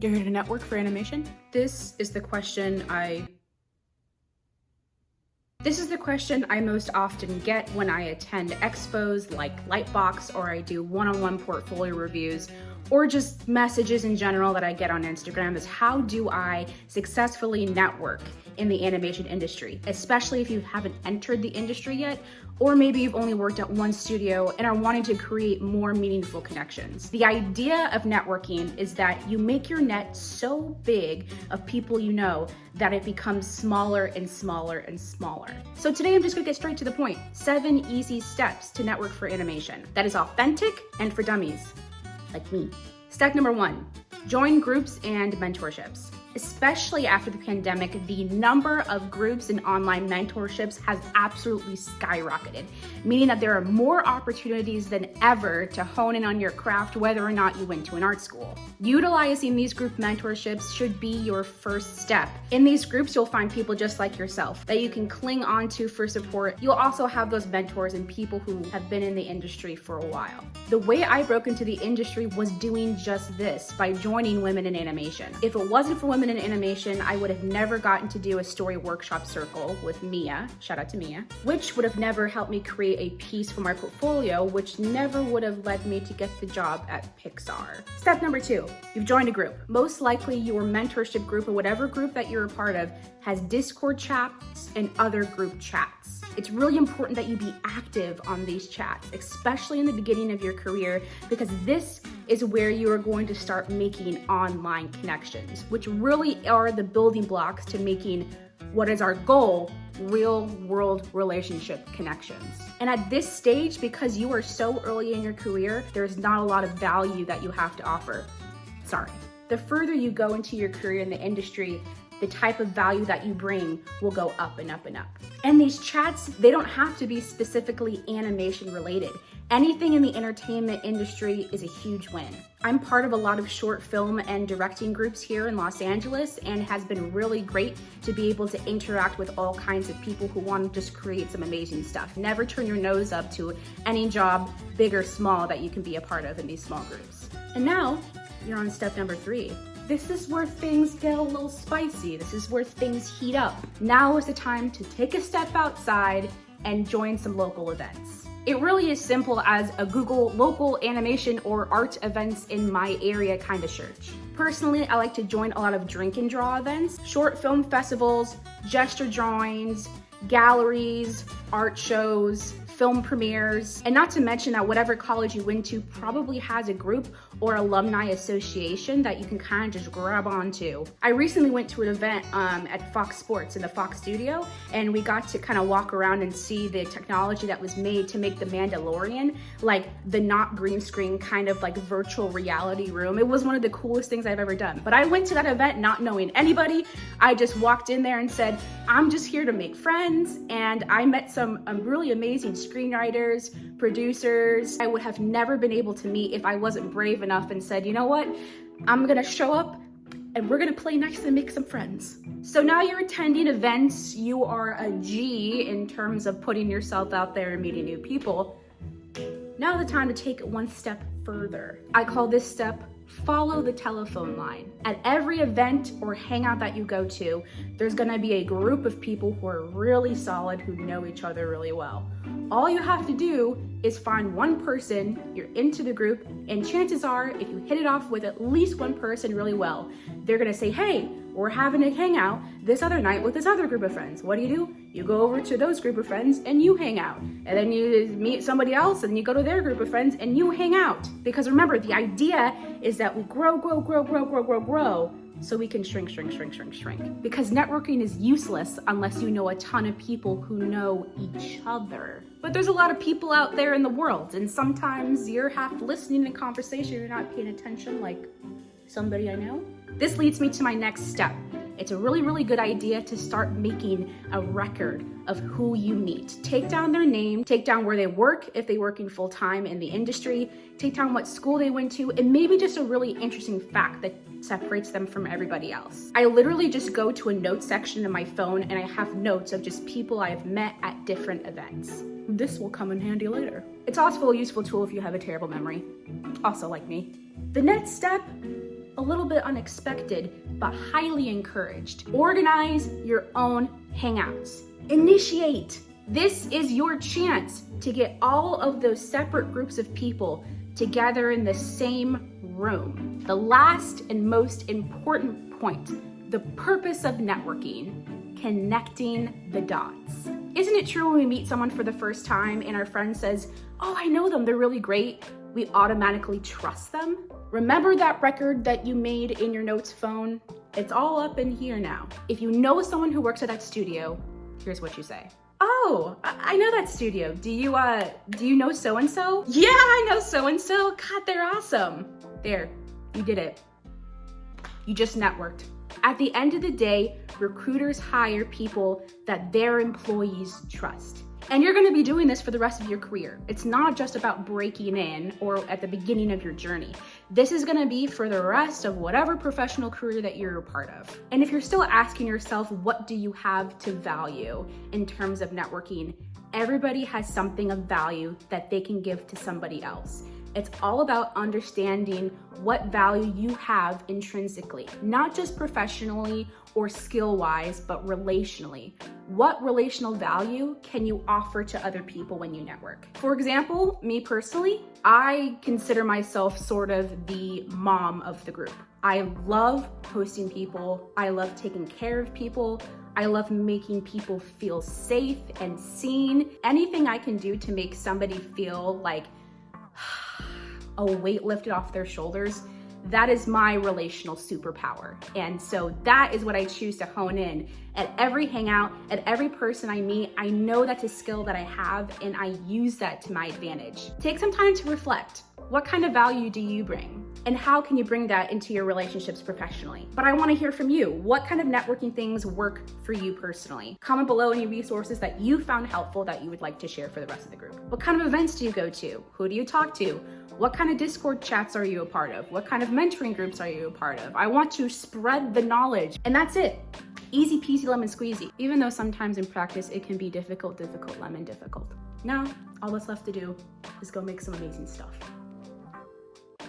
You're here to network for animation? This is the question I most often get when I attend expos like Lightbox, or I do one-on-one portfolio reviews, or just messages in general that I get on Instagram is how do I successfully network in the animation industry, especially if you haven't entered the industry yet, or maybe you've only worked at one studio and are wanting to create more meaningful connections. The idea of networking is that you make your net so big of people you know that it becomes smaller and smaller and smaller. So today I'm just gonna get straight to the point. 7 easy steps to network for animation that is authentic and for dummies, like me. Step number 1, join groups and mentorships. Especially after the pandemic, the number of groups and online mentorships has absolutely skyrocketed, meaning that there are more opportunities than ever to hone in on your craft, whether or not you went to an art school. Utilizing these group mentorships should be your first step. In these groups, you'll find people just like yourself that you can cling onto for support. You'll also have those mentors and people who have been in the industry for a while. The way I broke into the industry was doing just this, by joining Women in Animation. If it wasn't for Women in Animation, I would have never gotten to do a story workshop circle with Mia, shout out to Mia, which would have never helped me create a piece for my portfolio, which never would have led me to get the job at Pixar. Step number 2, you've joined a group. Most likely your mentorship group or whatever group that you're a part of has Discord chats and other group chats. It's really important that you be active on these chats, especially in the beginning of your career, because this is where you are going to start making online connections, which really are the building blocks to making what is our goal, real world relationship connections. And at this stage, because you are so early in your career, there's not a lot of value that you have to offer. Sorry. The further you go into your career in the industry, the type of value that you bring will go up and up and up. And these chats, they don't have to be specifically animation related. Anything in the entertainment industry is a huge win. I'm part of a lot of short film and directing groups here in Los Angeles, and it has been really great to be able to interact with all kinds of people who want to just create some amazing stuff. Never turn your nose up to any job, big or small, that you can be a part of in these small groups. And now, you're on step number 3. This is where things get a little spicy. This is where things heat up. Now is the time to take a step outside and join some local events. It really is simple as a Google local animation or art events in my area kind of search. Personally, I like to join a lot of drink and draw events, short film festivals, gesture drawings, galleries, art shows, film premieres, and not to mention that whatever college you went to probably has a group or alumni association that you can kind of just grab onto. I recently went to an event at Fox Sports in the Fox studio, and we got to kind of walk around and see the technology that was made to make the Mandalorian, like the not green screen kind of like virtual reality room. It was one of the coolest things I've ever done. But I went to that event not knowing anybody. I just walked in there and said, I'm just here to make friends, and I met some really amazing screenwriters, producers I would have never been able to meet if I wasn't brave enough and said, you know what, I'm gonna show up and we're gonna play nice and make some friends. So now you're attending events, you are a G in terms of putting yourself out there and meeting new people. Now the time to take it one step further. I call this step follow the telephone line. At every event or hangout that you go to, there's gonna be a group of people who are really solid, who know each other really well. All you have to do is find one person, you're into the group, and chances are, if you hit it off with at least one person really well, they're gonna say, hey, we're having a hangout this other night with this other group of friends. What do? You go over to those group of friends and you hang out. And then you meet somebody else and you go to their group of friends and you hang out. Because remember, the idea is that we grow, so we can shrink. Because networking is useless unless you know a ton of people who know each other. But there's a lot of people out there in the world, and sometimes you're half listening to conversation, you're not paying attention, like somebody I know. This leads me to my next step. It's a really good idea to start making a record of who you meet. Take down their name, take down where they work, if they work in full-time in the industry, take down what school they went to, and maybe just a really interesting fact that separates them from everybody else. I literally just go to a notes section in my phone and I have notes of just people I've met at different events. This will come in handy later. It's also a useful tool if you have a terrible memory. Also like me. The next step a little bit unexpected, but highly encouraged. Organize your own hangouts. Initiate. This is your chance to get all of those separate groups of people together in the same room. The last and most important point, the purpose of networking, connecting the dots. Isn't it true when we meet someone for the first time and our friend says, "Oh, I know them, they're really great," we automatically trust them? Remember that record that you made in your notes phone? It's all up in here now. If you know someone who works at that studio, here's what you say. "Oh, I know that studio. Do you know so-and-so?" "Yeah, I know so-and-so. God, they're awesome." There, you did it. You just networked. At the end of the day, recruiters hire people that their employees trust. And you're gonna be doing this for the rest of your career. It's not just about breaking in or at the beginning of your journey. This is gonna be for the rest of whatever professional career that you're a part of. And if you're still asking yourself, what do you have to value in terms of networking? Everybody has something of value that they can give to somebody else. It's all about understanding what value you have intrinsically, not just professionally or skill-wise, but relationally. What relational value can you offer to other people when you network? For example, me personally, I consider myself sort of the mom of the group. I love hosting people. I love taking care of people. I love making people feel safe and seen. Anything I can do to make somebody feel like a weight lifted off their shoulders, that is my relational superpower. And so that is what I choose to hone in at every hangout, at every person I meet. I know that's a skill that I have and I use that to my advantage. Take some time to reflect. What kind of value do you bring? And how can you bring that into your relationships professionally? But I wanna hear from you. What kind of networking things work for you personally? Comment below any resources that you found helpful that you would like to share for the rest of the group. What kind of events do you go to? Who do you talk to? What kind of Discord chats are you a part of? What kind of mentoring groups are you a part of? I want to spread the knowledge, and that's it. Easy peasy lemon squeezy. Even though sometimes in practice it can be difficult, lemon difficult. Now, all that's left to do is go make some amazing stuff.